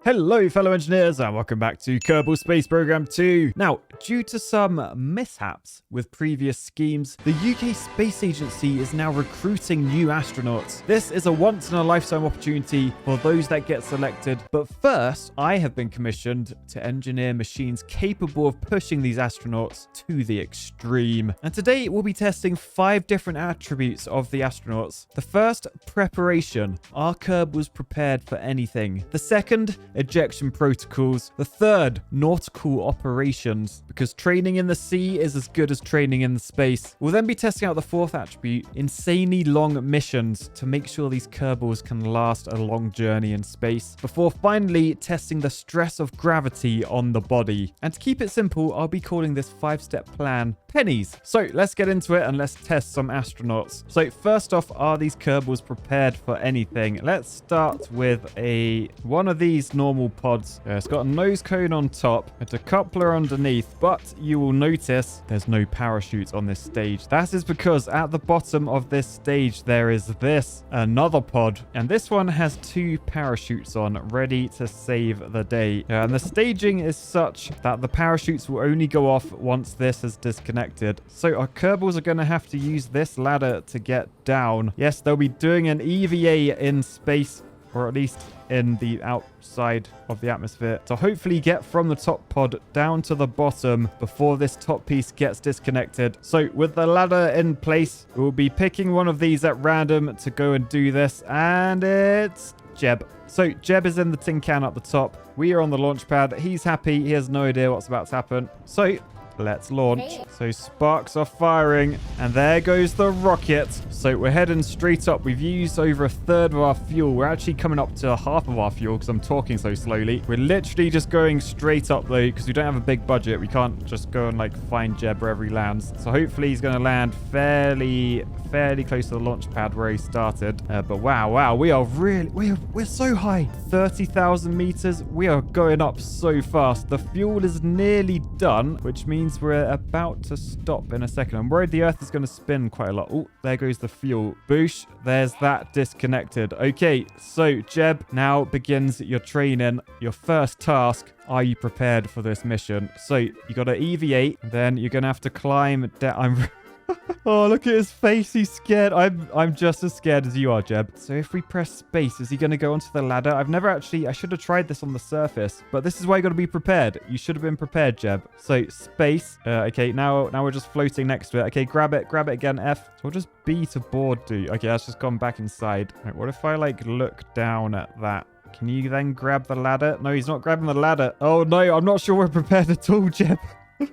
Hello fellow engineers and welcome back to Kerbal Space Program 2. Now, due to some mishaps with previous schemes, the UK Space Agency is now recruiting new astronauts. This is a once-in-a-lifetime opportunity for those that get selected, but first, I have been commissioned to engineer machines capable of pushing these astronauts to the extreme. And today, we'll be testing 5 different attributes of the astronauts. The first, preparation. Are Kerbals prepared for anything? The second, ejection protocols. The third, nautical operations, because training in the sea is as good as training in the space. We'll then be testing out the fourth attribute, insanely long missions, to make sure these Kerbals can last a long journey in space, before finally testing the stress of gravity on the body. And to keep it simple, I'll be calling this 5-step plan pennies. So let's get into it and let's test some astronauts. So first off, are these Kerbals prepared for anything? Let's start with one of these normal pods. It's got a nose cone on top and a coupler underneath, but you will notice there's no parachute on this stage. That is because at the bottom of this stage there is another pod, and this one has 2 parachutes on, ready to save the day. And the staging is such that the parachutes will only go off once this is disconnected. So our Kerbals are going to have to use this ladder to get down. Yes, they'll be doing an EVA in space, or at least in the outside of the atmosphere, to hopefully get from the top pod down to the bottom before this top piece gets disconnected. So with the ladder in place, we'll be picking one of these at random to go and do this, and it's Jeb. So Jeb is in the tin can at the top. We are on the launch pad. He's happy. He has no idea what's about to happen. So let's launch. So sparks are firing, and there goes the rocket. So we're heading straight up. We've used over 1/3 of our fuel. We're actually coming up to half of our fuel because I'm talking so slowly. We're literally just going straight up though, because we don't have a big budget. We can't just go and find Jeb wherever he lands. So hopefully he's going to land fairly close to the launch pad where he started. But wow, we are we're so high. 30,000 meters. We are going up so fast. The fuel is nearly done, which means we're about to stop in a second. I'm worried the Earth is going to spin quite a lot. Oh, there goes the fuel. Boosh, there's that disconnected. Okay, so Jeb, now begins your training. Your first task. Are you prepared for this mission? So you got to EV8, then you're going to have to climb down. Oh, look at his face. He's scared. I'm just as scared as you are, Jeb. So if we press space, is he going to go onto the ladder? I should have tried this on the surface, but this is why you got to be prepared. You should have been prepared, Jeb. So space. Okay, now we're just floating next to it. Okay, grab it again, F. So we'll just B to board do. Okay, that's just gone back inside. Right, what if I look down at that? Can you then grab the ladder? No, he's not grabbing the ladder. Oh no, I'm not sure we're prepared at all, Jeb.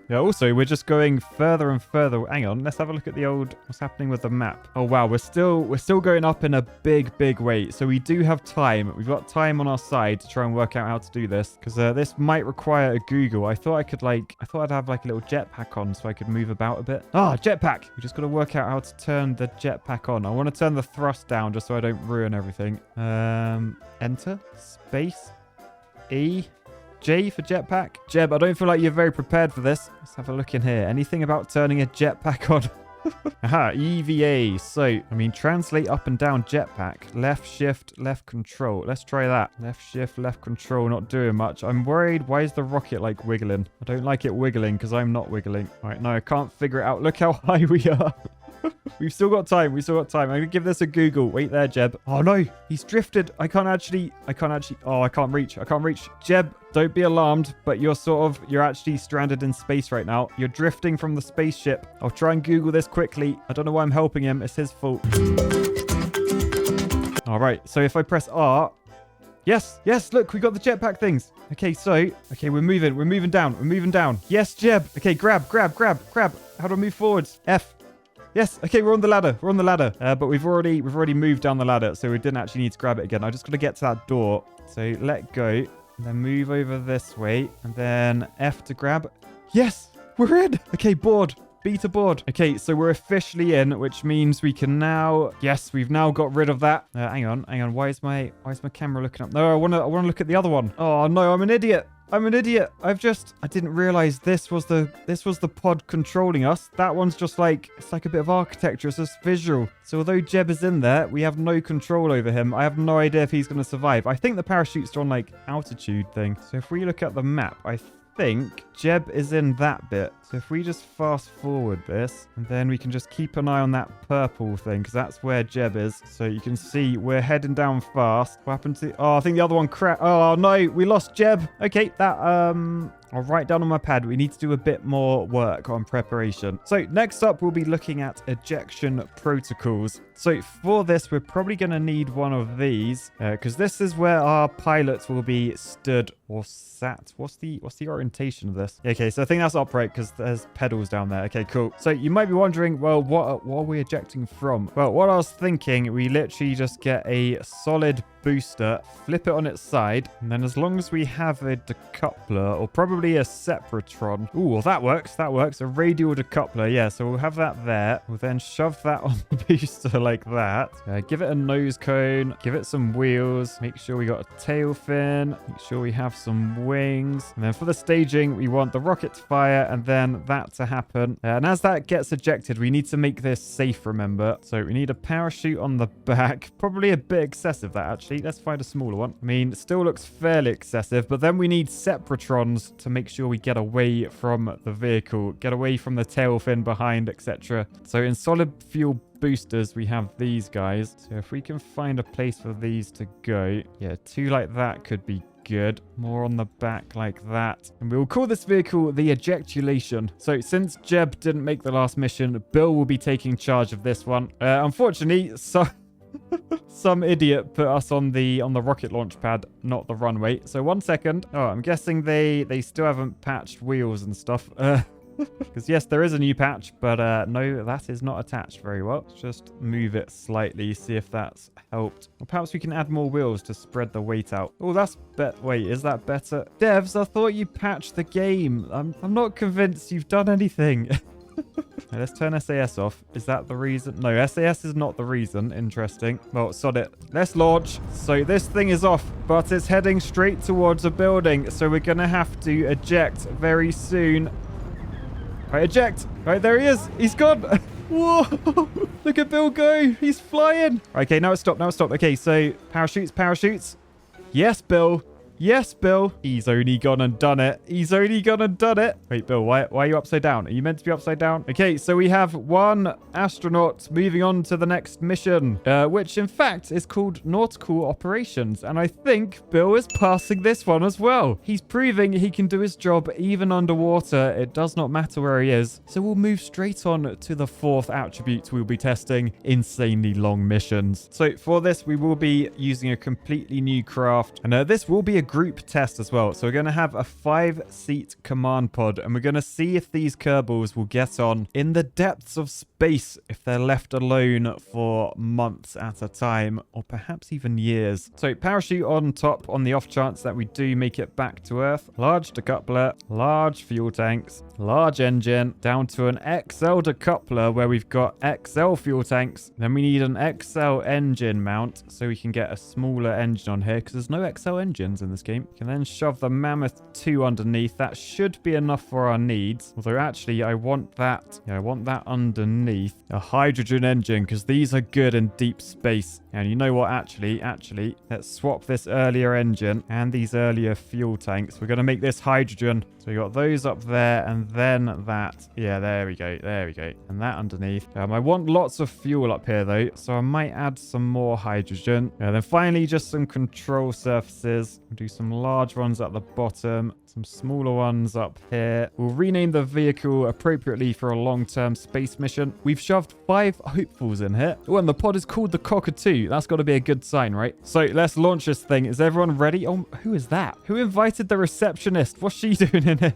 Yeah, also, we're just going further and further. Hang on, let's have a look at what's happening with the map. Oh, wow, we're still going up in a big way. So we do have time. We've got time on our side to try and work out how to do this, because this might require a Google. I thought I'd have a little jetpack on so I could move about a bit. Ah, jetpack. We just got to work out how to turn the jetpack on. I want to turn the thrust down just so I don't ruin everything. Enter, space, E, J for jetpack. Jeb, I don't feel like you're very prepared for this. Let's have a look in here. Anything about turning a jetpack on? Aha, EVA. So, translate up and down jetpack. Left shift, left control. Let's try that. Left shift, left control. Not doing much. I'm worried. Why is the rocket wiggling? I don't like it wiggling because I'm not wiggling. All right, no, I can't figure it out. Look how high we are. We've still got time. I'm going to give this a Google. Wait there, Jeb. Oh, no. He's drifted. I can't actually. Oh, I can't reach. Jeb, don't be alarmed, but you're actually stranded in space right now. You're drifting from the spaceship. I'll try and Google this quickly. I don't know why I'm helping him. It's his fault. All right. So if I press R. Yes, look, we got the jetpack things. Okay, we're moving down. Yes, Jeb. Okay, grab. How do I move forwards? F. Yes. Okay, we're on the ladder. But we've already moved down the ladder, so we didn't actually need to grab it again. I just got to get to that door. So let go, and then move over this way, and then F to grab. Yes, we're in. Okay, board. B to board. Okay, so we're officially in, which means we can now. Yes, we've now got rid of that. Hang on. Why is my camera looking up? No, I want to look at the other one. Oh no, I'm an idiot. I'm an idiot. I didn't realize this was the pod controlling us. That one's just like, it's like a bit of architecture. It's just visual. So although Jeb is in there, we have no control over him. I have no idea if he's going to survive. I think the parachutes are on like altitude thing. So if we look at the map, I think Jeb is in that bit. So if we just fast forward this, and then we can just keep an eye on that purple thing, because that's where Jeb is. So you can see we're heading down fast. What happened to... Oh, I think the other one crashed. Oh, no, we lost Jeb. Okay, that... I'll write down on my pad. We need to do a bit more work on preparation. So next up, we'll be looking at ejection protocols. So for this, we're probably going to need one of these because this is where our pilots will be stood or sat. What's the orientation of this? Okay, so I think that's upright because there's pedals down there. Okay, cool. So you might be wondering, well, what are we ejecting from? Well, what I was thinking, we literally just get a solid booster, flip it on its side, and then as long as we have a decoupler or probably a separatron. Ooh, well, that works. That works. A radial decoupler. Yeah, so we'll have that there. We'll then shove that on the booster like that. Give it a nose cone. Give it some wheels. Make sure we got a tail fin. Make sure we have some wings. And then for the staging, we want the rocket to fire and then that to happen. And as that gets ejected, we need to make this safe, remember. So we need a parachute on the back. Probably a bit excessive, that actually. Let's find a smaller one. I mean, it still looks fairly excessive, but then we need sepratrons to make sure we get away from the vehicle, get away from the tail fin behind, etc. So in solid fuel boosters, we have these guys. So if we can find a place for these to go, yeah, two like that could be good. More on the back like that. And we will call this vehicle the Ejection. So since Jeb didn't make the last mission, Bill will be taking charge of this one. Unfortunately, some idiot put us on the rocket launch pad, not the runway. So 1 second. Oh, I'm guessing they still haven't patched wheels and stuff. Because yes, there is a new patch, but no, that is not attached very well. Let's just move it slightly, see if that's helped. Or perhaps we can add more wheels to spread the weight out. Oh, that's wait, is that better? Devs, I thought you patched the game. I'm not convinced you've done anything. Let's turn SAS off. Is that the reason? No, SAS is not the reason. Interesting. Well, sod it. Let's launch. So this thing is off, but it's heading straight towards a building. So we're going to have to eject very soon. Right, eject. Right, there he is. He's gone. Whoa. Look at Bill go. He's flying. Okay, now it's stopped. Now it's stopped. Okay, so parachutes. Yes, Bill. Yes, Bill. He's only gone and done it. He's only gone and done it. Wait, Bill, why are you upside down? Are you meant to be upside down? Okay, so we have one astronaut moving on to the next mission, which in fact is called Nautical Operations. And I think Bill is passing this one as well. He's proving he can do his job even underwater. It does not matter where he is. So we'll move straight on to the fourth attribute we'll be testing, insanely long missions. So for this, we will be using a completely new craft. And this will be a group test as well. So we're going to have a 5-seat command pod and we're going to see if these Kerbals will get on in the depths of space if they're left alone for months at a time or perhaps even years. So parachute on top on the off chance that we do make it back to Earth. Large decoupler, large fuel tanks, large engine, down to an XL decoupler where we've got XL fuel tanks. Then we need an XL engine mount so we can get a smaller engine on here because there's no XL engines in this game. We can then shove the Mammoth 2 underneath. That should be enough for our needs. Although actually I want that. Yeah, I want that underneath. A hydrogen engine because these are good in deep space. And you know what? Actually, let's swap this earlier engine and these earlier fuel tanks. We're going to make this hydrogen. So we got those up there and then that. Yeah, there we go. There we go. And that underneath. I want lots of fuel up here though. So I might add some more hydrogen. And then finally, just some control surfaces. We'll do some large ones at the bottom. Some smaller ones up here. We'll rename the vehicle appropriately for a long-term space mission. We've shoved 5 hopefuls in here. Oh, and the pod is called the Cockatoo. That's got to be a good sign, right? So let's launch this thing. Is everyone ready? Oh, who is that? Who invited the receptionist? What's she doing in here?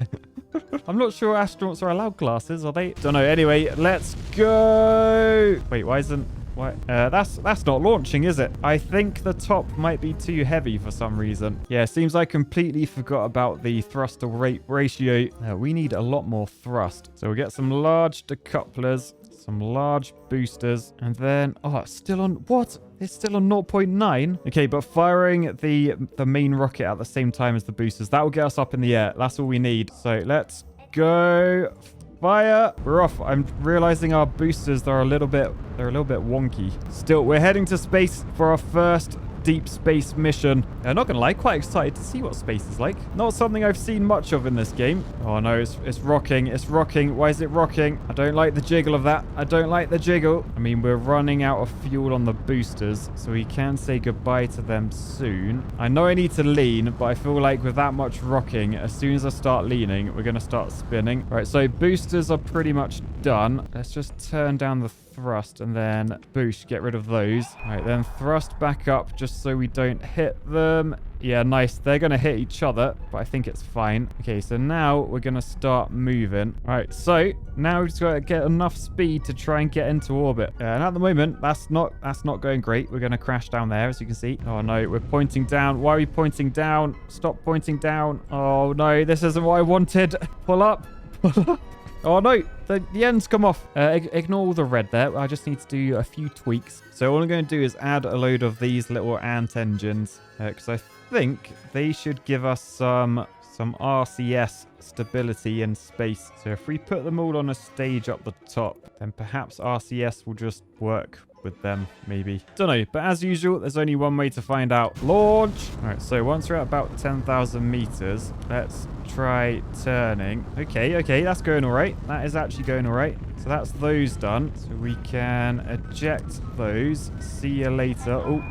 I'm not sure astronauts are allowed glasses, are they? Don't know. Anyway, let's go. Wait, why isn't... What? That's not launching, is it? I think the top might be too heavy for some reason. Yeah, seems I completely forgot about the thrust to rate ratio. We need a lot more thrust. So we'll get some large decouplers. some large boosters, and then, oh, it's still on, what? It's still on 0.9. Okay, but firing the main rocket at the same time as the boosters, that will get us up in the air. That's all we need. So let's go. Fire. We're off. I'm realizing our boosters are a little bit wonky. Still, we're heading to space for our first deep space mission. I'm not gonna lie, quite excited to see what space is like. Not something I've seen much of in this game. Oh no, it's rocking. It's rocking. Why is it rocking? I don't like the jiggle of that. I don't like the jiggle. I mean, we're running out of fuel on the boosters, so we can say goodbye to them soon. I know I need to lean, but I feel like with that much rocking, as soon as I start leaning, we're gonna start spinning. All right, so boosters are pretty much done. Let's just turn down the thrust and then boost, get rid of those. All right, then thrust back up just so we don't hit them. Yeah, nice. They're going to hit each other, but I think it's fine. Okay, so now we're going to start moving. All right, so now we've just got to get enough speed to try and get into orbit. And at the moment, that's not going great. We're going to crash down there, as you can see. Oh, no, we're pointing down. Why are we pointing down? Stop pointing down. Oh, no, this isn't what I wanted. Pull up. Pull up. Oh, no. The ends come off. Ignore all the red there. I just need to do a few tweaks. So all I'm going to do is add a load of these little ant engines because I think they should give us some RCS stability in space. So if we put them all on a stage up the top, then perhaps RCS will just work with them, maybe. Don't know, but as usual, there's only one way to find out. Launch! All right, so once we're at about 10,000 meters, let's try turning. Okay, that's going all right. That is actually going all right. So that's those done. So we can eject those. See you later. Oh,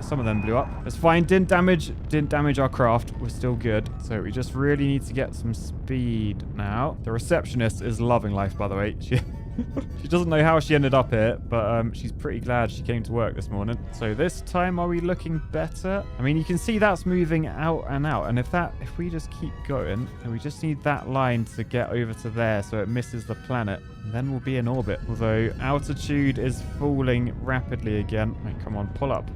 some of them blew up. It's fine. Didn't damage our craft. We're still good. So we just really need to get some speed now. The receptionist is loving life, by the way. She doesn't know how she ended up here, but she's pretty glad she came to work this morning. So this time, are we looking better? I mean, you can see that's moving out and out. And if we just keep going, and we just need that line to get over to there so it misses the planet, and then we'll be in orbit. Although altitude is falling rapidly again. Right, come on, pull up.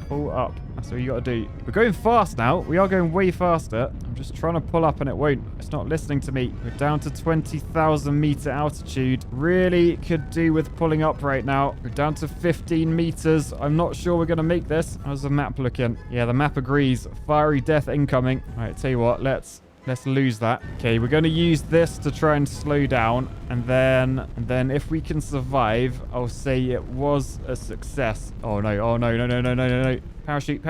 Pull up. That's what you got to do. We're going fast now. We are going way faster. I'm just trying to pull up and it won't. It's not listening to me. We're down to 20,000 meter altitude. Really could do with pulling up right now. We're down to 15 meters. I'm not sure we're going to make this. How's the map looking? Yeah, the map agrees. Fiery death incoming. All right, tell you what. Let's lose that. Okay, we're going to use this to try and slow down. And then if we can survive, I'll say it was a success. Oh, no. Oh, no. Parachute. So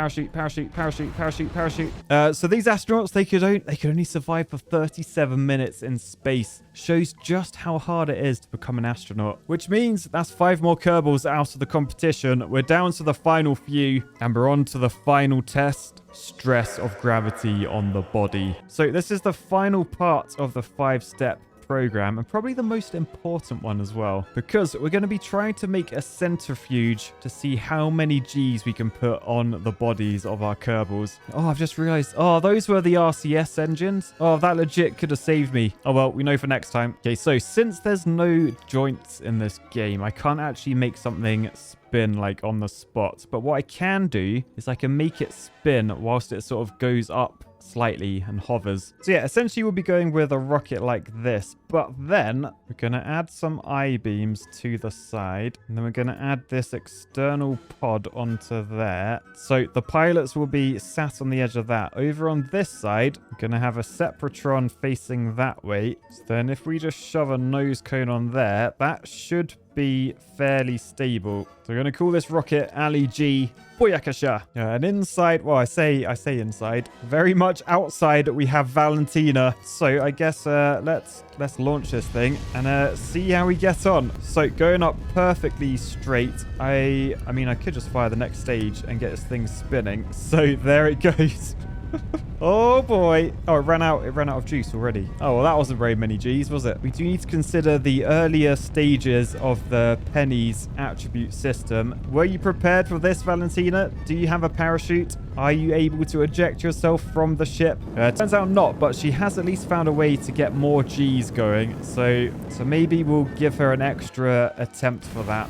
these astronauts, they could only survive for 37 minutes in space. Shows just how hard it is to become an astronaut. Which means that's 5 more Kerbals out of the competition. We're down to the final few, and we're on to the final test. Stress of gravity on the body. So this is the final part of the 5-step program, and probably the most important one as well, because we're going to be trying to make a centrifuge to see how many G's we can put on the bodies of our Kerbals. Oh, I've just realized, oh, those were the RCS engines. Oh, that legit could have saved me. Oh, well, we know for next time. Okay, so since there's no joints in this game, I can't actually make something spin like on the spot, but what I can do is I can make it spin whilst it sort of goes up slightly and hovers. So yeah, essentially we'll be going with a rocket like this, but then we're going to add some I-beams to the side, and then we're going to add this external pod onto there. So the pilots will be sat on the edge of that. Over on this side, we're going to have a Sepratron facing that way. So then if we just shove a nose cone on there, that should be fairly stable. So we're going to call this rocket Ali G. Boyakasha. And inside, well, I say inside, very much outside, we have Valentina. So I guess let's launch this thing and see how we get on. So going up perfectly straight. I mean, I could just fire the next stage and get this thing spinning. So there it goes. Oh boy. Oh, it ran out of juice already. Oh, well, that wasn't very many G's, was it? We do need to consider the earlier stages of the pennies attribute system. Were you prepared for this, Valentina? Do you have a parachute? Are you able to eject yourself from the ship? Turns out not, but she has at least found a way to get more G's going. So maybe we'll give her an extra attempt for that.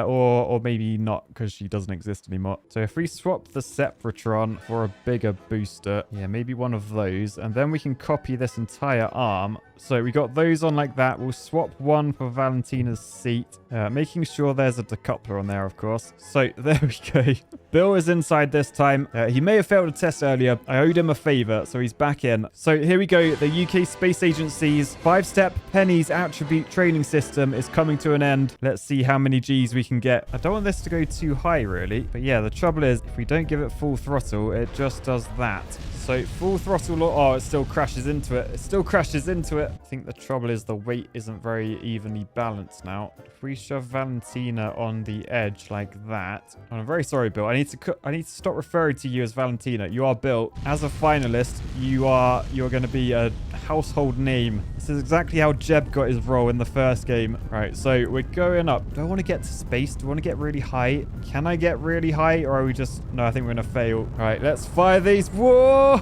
Or maybe not, because she doesn't exist anymore. So if we swap the Sepratron for a bigger booster, yeah, maybe one of those. And then we can copy this entire arm. So we got those on like that. We'll swap one for Valentina's seat, making sure there's a decoupler on there, of course. So there we go. Bill is inside this time. He may have failed a test earlier. I owed him a favor, so he's back in. So here we go. The UK Space Agency's 5-step pennies attribute training system is coming to an end. Let's see how many G's we can get. I don't want this to go too high, really. But yeah, the trouble is, if we don't give it full throttle, it just does that. So full throttle, oh, it still crashes into it. It still crashes into it. I think the trouble is the weight isn't very evenly balanced now. If we shove Valentina on the edge like that. I'm very sorry, Bill. I need to stop referring to you as Valentina. You are Bill. As a finalist, you're going to be a household name. This is exactly how Jeb got his role in the first game. Right, so we're going up. Do I want to get to space? Do I want to get really high? Can I get really high, or are we just... No, I think we're going to fail. All right, let's fire these. Whoa!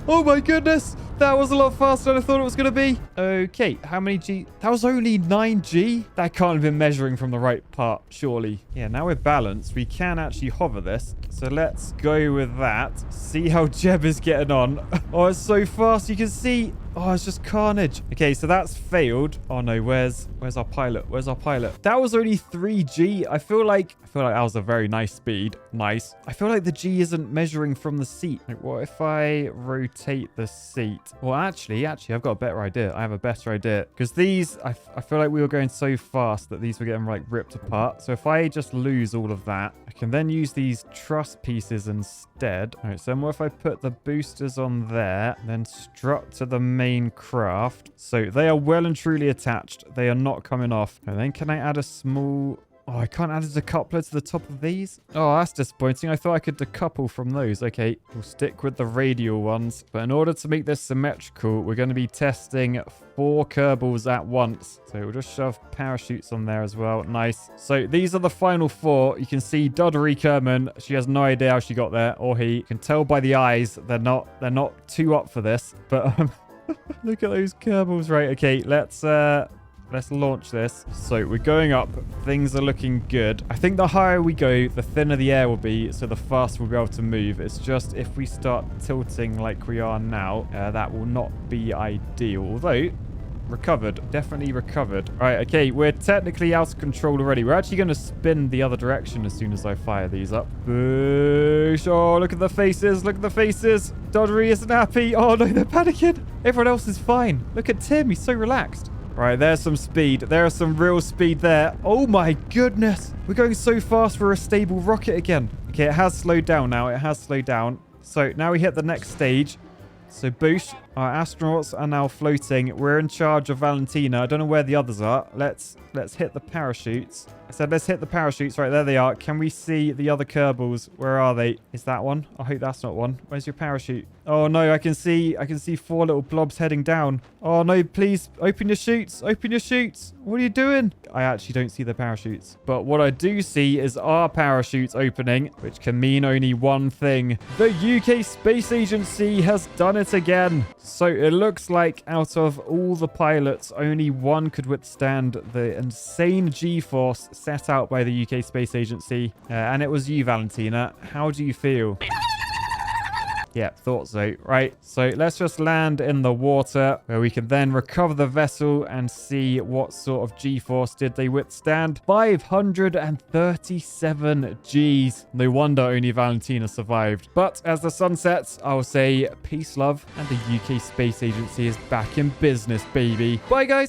Oh my goodness! That was a lot faster than I thought it was going to be. Okay, how many G? That was only 9G? That can't have been measuring from the right part, surely. Yeah, now we're balanced. We can actually hover this. So let's go with that. See how Jeb is getting on. Oh, it's so fast. You can see... Oh, it's just carnage. Okay, so that's failed. Oh no, where's our pilot? Where's our pilot? That was only 3G. I feel like that was a very nice speed. Nice. I feel like the G isn't measuring from the seat. Like, what if I rotate the seat? Well, actually, I've got a better idea. I have a better idea. Because these, I feel like we were going so fast that these were getting, like, ripped apart. So if I just lose all of that, I can then use these truss pieces instead. All right, so what if I put the boosters on there, then strut to the main craft? So they are well and truly attached. They are not coming off. And then can I add a small... Oh, I can't add a decoupler to the top of these? Oh, that's disappointing. I thought I could decouple from those. Okay, we'll stick with the radial ones. But in order to make this symmetrical, we're going to be testing 4 Kerbals at once. So we'll just shove parachutes on there as well. Nice. So these are the final 4. You can see Doddery Kerman. She has no idea how she got there, or he. You can tell by the eyes they're not too up for this. But look at those Kerbals. Right, okay, let's launch this. So we're going up. Things are looking good. I think the higher we go, the thinner the air will be, so the faster we'll be able to move. It's just if we start tilting like we are now, that will not be ideal. Although, recovered. Definitely recovered. Right, okay, we're technically out of control already. We're actually going to spin the other direction as soon as I fire these up. Boosh. Oh, look at the faces. Look at the faces. Doddery isn't happy. Oh, no, they're panicking. Everyone else is fine. Look at Tim. He's so relaxed. Right, there's some speed. There is some real speed there. Oh my goodness. We're going so fast for a stable rocket again. Okay, it has slowed down now. It has slowed down. So now we hit the next stage. So boosh. Our astronauts are now floating. We're in charge of Valentina. I don't know where the others are. Let's hit the parachutes. I said let's hit the parachutes. Right, there they are. Can we see the other Kerbals? Where are they? Is that one? I hope that's not one. Where's your parachute? Oh no, I can see 4 little blobs heading down. Oh no, please open your chutes. Open your chutes. What are you doing? I actually don't see the parachutes. But what I do see is our parachutes opening, which can mean only one thing. The UK Space Agency has done it again. So it looks like out of all the pilots, only one could withstand the insane G-force set out by the UK Space Agency. And it was you, Valentina. How do you feel? Yeah, thought so. Right, so let's just land in the water where we can then recover the vessel and see what sort of G-force did they withstand. 537 Gs. No wonder only Valentina survived. But as the sun sets, I'll say peace, love, and the UK Space Agency is back in business, baby. Bye, guys.